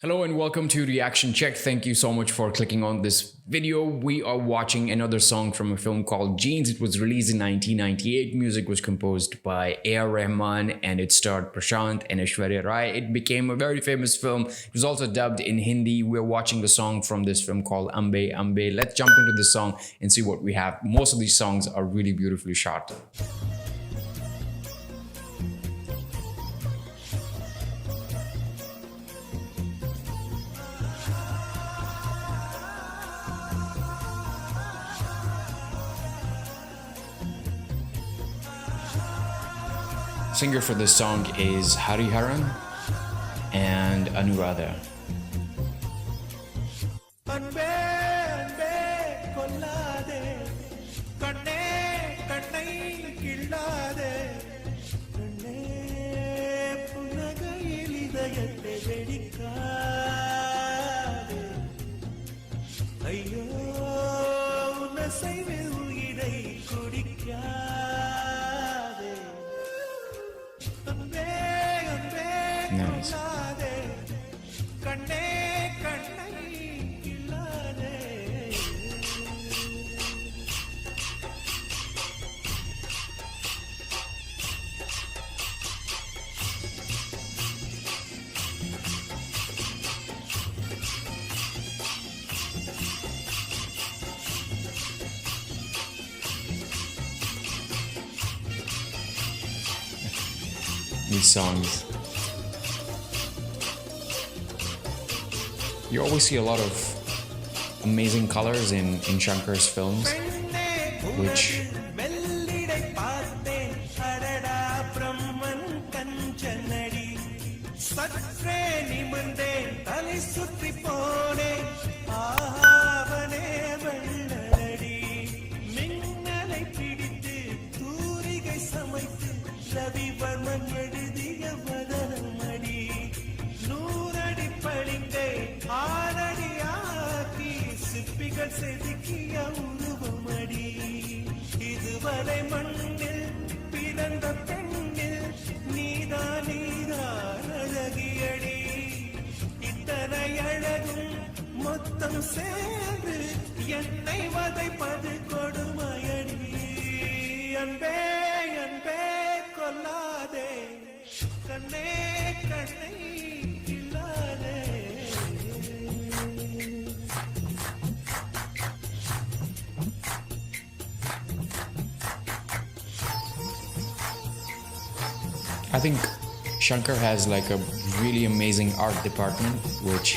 Hello and welcome to Reaction Check. Thank you so much for clicking on this video. We are watching another song from a film called Jeans. It was released in 1998. Music was composed by Ar Rahman and it starred Prashanth and Aishwarya Rai. It became a very famous film. It was also dubbed in Hindi. We're watching the song from this film called Anbae Anbae. Let's jump into this song and see what we have. Most of these songs are really beautifully shot. Singer for this song is Hariharan and Anuradha. Nice. These songs. You always see a lot of amazing colors in Shankar's films, which செதுக்கிய உருவமடி இதுவரை மண்ணில் பிறந்த பெண்ணில் நீதான் அழகியடி இத்தனை அழகும் மொத்தம் சேர்ந்து என்னை வதைப்பது கொடுமையடி அன்பே அன்பே கொல்லாதே கண்ணே கண்ணை இல்லாதே. I think Shankar has like a really amazing art department which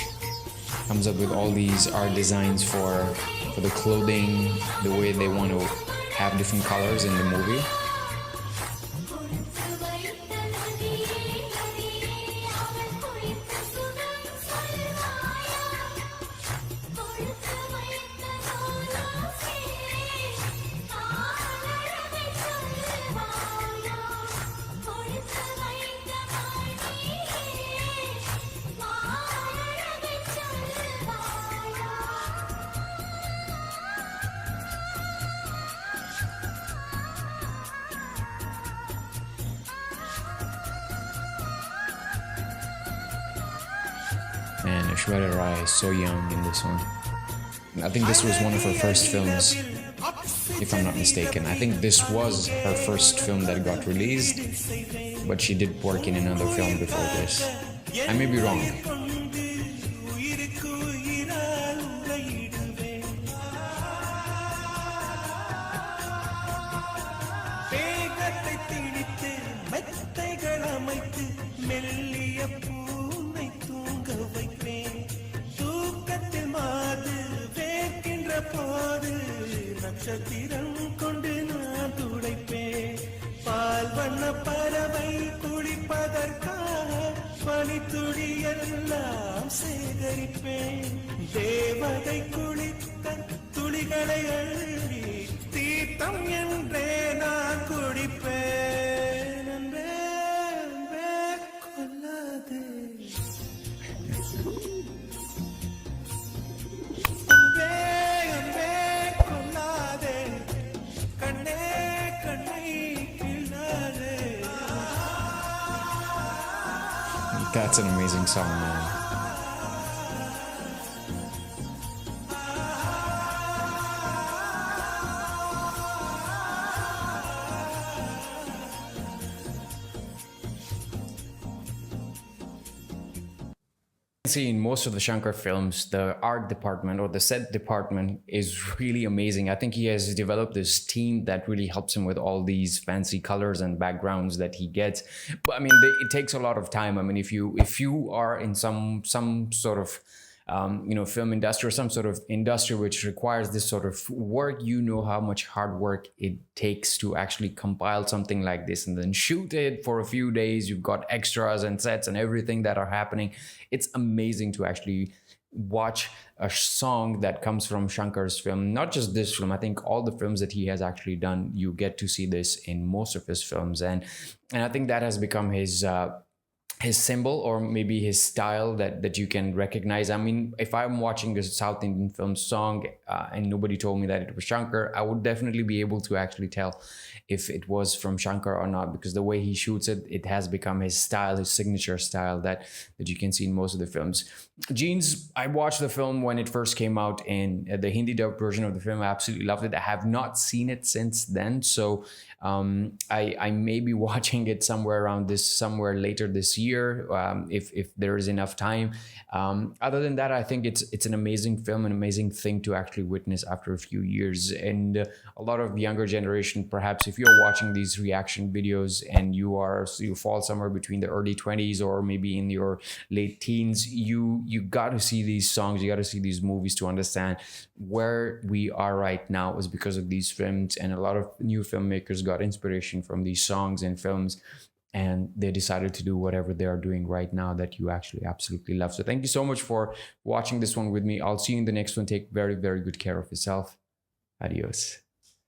comes up with all these art designs for the clothing, the way they want to have different colors in the movie. And Aishwarya Rai is so young in this one. I think this was one of her first films, if I'm not mistaken. I think this was her first film that got released, but she did work in another film before this. I may be wrong. நட்சத்திரம் கொண்டு நான் துடைப்பேன் பால் வண்ண பறவை குளிப்பதற்காக பனித்துளி எல்லாம் சேகரிப்பேன் தேவதை குளித்த துளிகளை அள்ளி தீர்த்தம் என்றே நான் குடிப்பேன் அன்பே அன்பே கொல்லாதே That's an amazing song, man. See, in most of the Shankar films, the art department or the set department is really amazing. I think he has developed this team that really helps him with all these fancy colors and backgrounds that he gets. But I mean, it takes a lot of time. I mean, if you are in some sort of film industry or some sort of industry which requires this sort of work, you know how much hard work it takes to actually compile something like this and then shoot it for a few days. You've got extras and sets and everything that are happening. It's amazing to actually watch a song that comes from Shankar's film, not just this film. I think all the films that he has actually done, you get to see this in most of his films, and I think that has become his symbol, or maybe his style that you can recognize. I mean, if I'm watching a South Indian film song and nobody told me that it was Shankar, I would definitely be able to actually tell if it was from Shankar or not, because the way he shoots it, it has become his style, his signature style that you can see in most of the films. Jeans, I watched the film when it first came out, and the Hindi dubbed version of the film, I absolutely loved it. I have not seen it since then, so I may be watching it somewhere later this year, if there is enough time. Other than that, I think it's an amazing film, an amazing thing to actually witness after a few years. And a lot of younger generation, perhaps if you're watching these reaction videos and you fall somewhere between the early 20s or maybe in your late teens, you got to see these songs, you got to see these movies to understand where we are right now is because of these films. And a lot of new filmmakers got inspiration from these songs and films, and they decided to do whatever they are doing right now that you actually absolutely love. So thank you so much for watching this one with me. I'll see you in the next one. Take very, very good care of yourself. Adios.